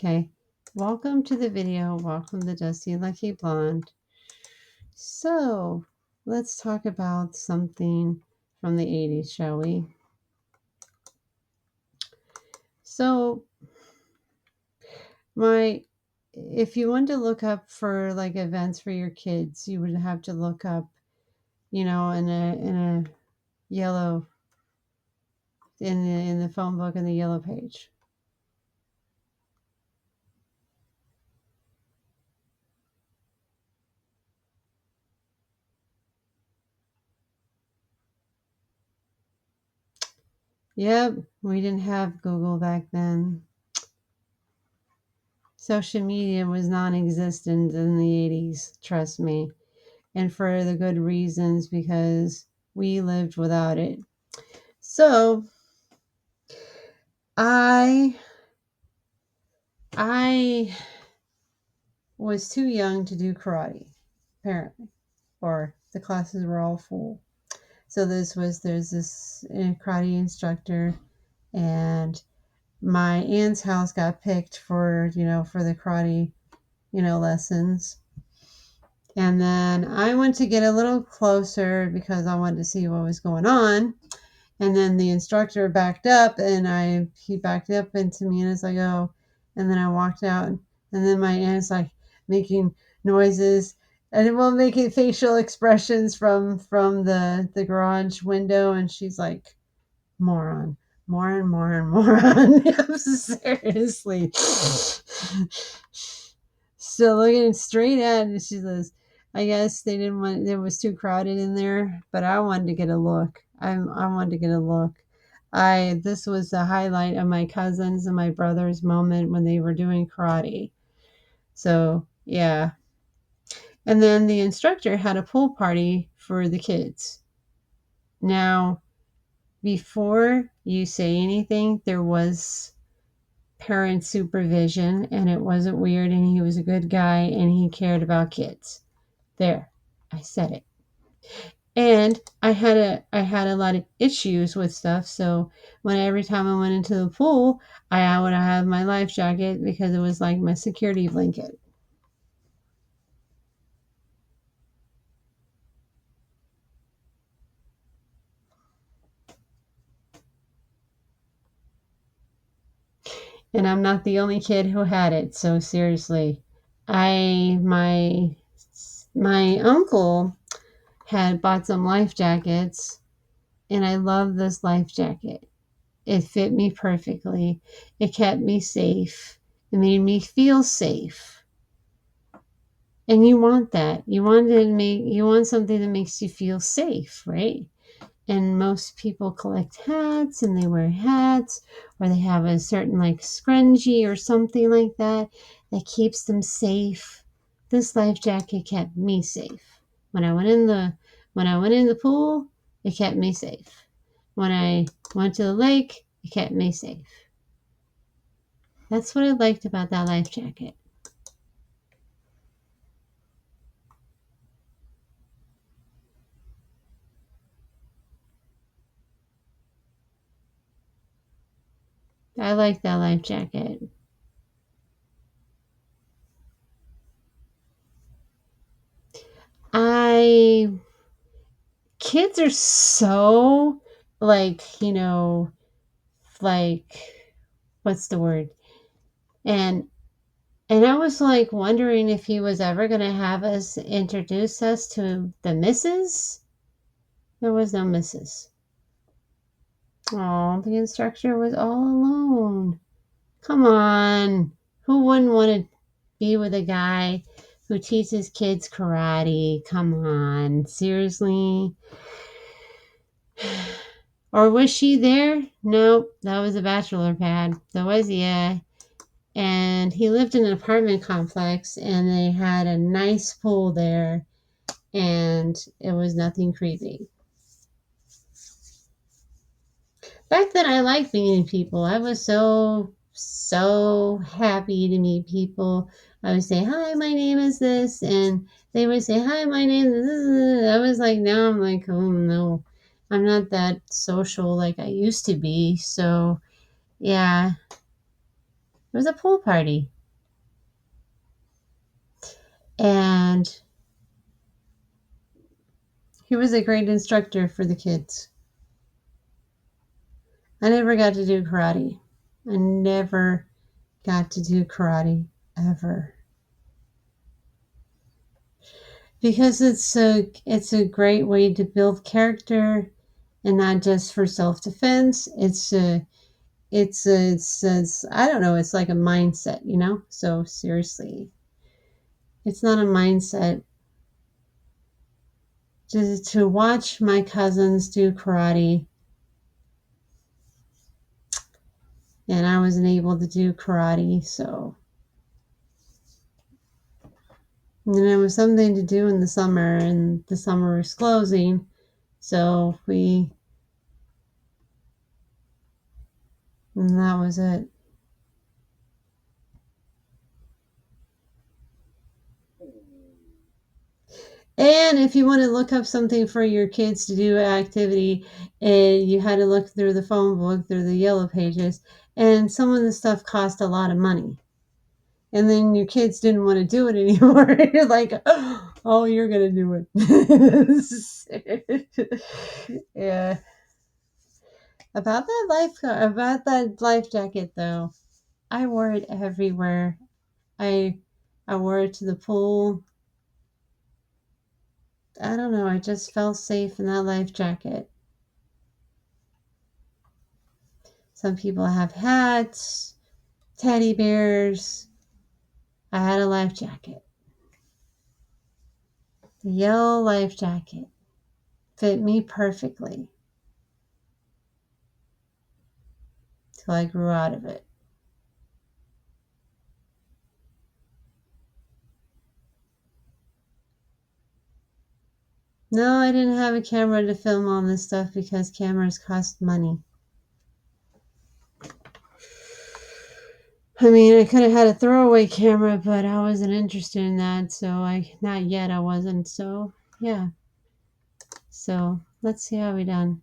Okay, welcome to the video. Welcome to Dusty Lucky Blonde. So, let's talk about something from the 80s, shall we? So, if you wanted to look up for like events for your kids, you would have to look up, in a yellow in the phone book in the yellow page. Yep, we didn't have Google back then. Social media was non-existent in the 80s, trust me. And for the good reasons, because we lived without it. So I was too young to do karate, apparently, or the classes were all full. So there's this karate instructor, and my aunt's house got picked for the karate lessons. And then I went to get a little closer because I wanted to see what was going on. And then the instructor backed up, and he backed up into me, and it's like, oh, and then I walked out, and then my aunt's like making noises, and it will making facial expressions from the garage window, and she's like, moron, moron, moron, moron. Seriously. So looking straight at it, she says, I guess they didn't want, it was too crowded in there, but I wanted to get a look. I wanted to get a look. This was the highlight of my cousins and my brother's moment when they were doing karate. So yeah. And then the instructor had a pool party for the kids. Now, before you say anything, there was parent supervision, and it wasn't weird, and he was a good guy, and he cared about kids. There, I said it. And I had a lot of issues with stuff, so every time I went into the pool, I would have my life jacket because it was like my security blanket. And I'm not the only kid who had it, so seriously. I my uncle had bought some life jackets, and I love this life jacket. It fit me perfectly. It kept me safe. It made me feel safe. And you want that. You want something that makes you feel safe, right? And most people collect hats, and they wear hats, or they have a certain like scrunchie or something like that that keeps them safe. This life jacket kept me safe. When I went in the pool, it kept me safe. When I went to the lake, it kept me safe. That's what I liked about that life jacket. I like that life jacket. I Kids are so like, like what's the word? And I was like wondering if he was ever going to have us introduce us to the missus. There was no missus. Oh, the instructor was all alone. Come on. Who wouldn't want to be with a guy who teaches kids karate? Come on. Seriously? Or was she there? Nope, that was a bachelor pad. That was, yeah. And he lived in an apartment complex, and they had a nice pool there, and it was nothing creepy. Back then, I liked meeting people. I was so happy to meet people. I would say, hi, my name is this, and they would say, hi, my name is this. I was like, now I'm like, oh no, I'm not that social like I used to be. So yeah. It was a pool party. And he was a great instructor for the kids. I never got to do karate. I never got to do karate ever. Because it's a great way to build character and not just for self-defense. It's I don't know, it's like a mindset, you know? So seriously, it's not a mindset. To watch my cousins do karate and I wasn't able to do karate, so and it was something to do in the summer, and the summer was closing, so and that was it. And if you want to look up something for your kids to do activity, and you had to look through the phone book, through the yellow pages, and some of the stuff cost a lot of money. And then your kids didn't want to do it anymore. You're like, oh, you're gonna do it. Yeah. About that life jacket though, I wore it everywhere. I I wore it to the pool. I don't know, I just felt safe in that life jacket. Some people have hats, teddy bears. I had a life jacket. The yellow life jacket fit me perfectly till I grew out of it. No, I didn't have a camera to film all this stuff because cameras cost money. I mean, I could have had a throwaway camera, but I wasn't interested in that, so not yet, I wasn't. So, yeah. So, let's see how we done.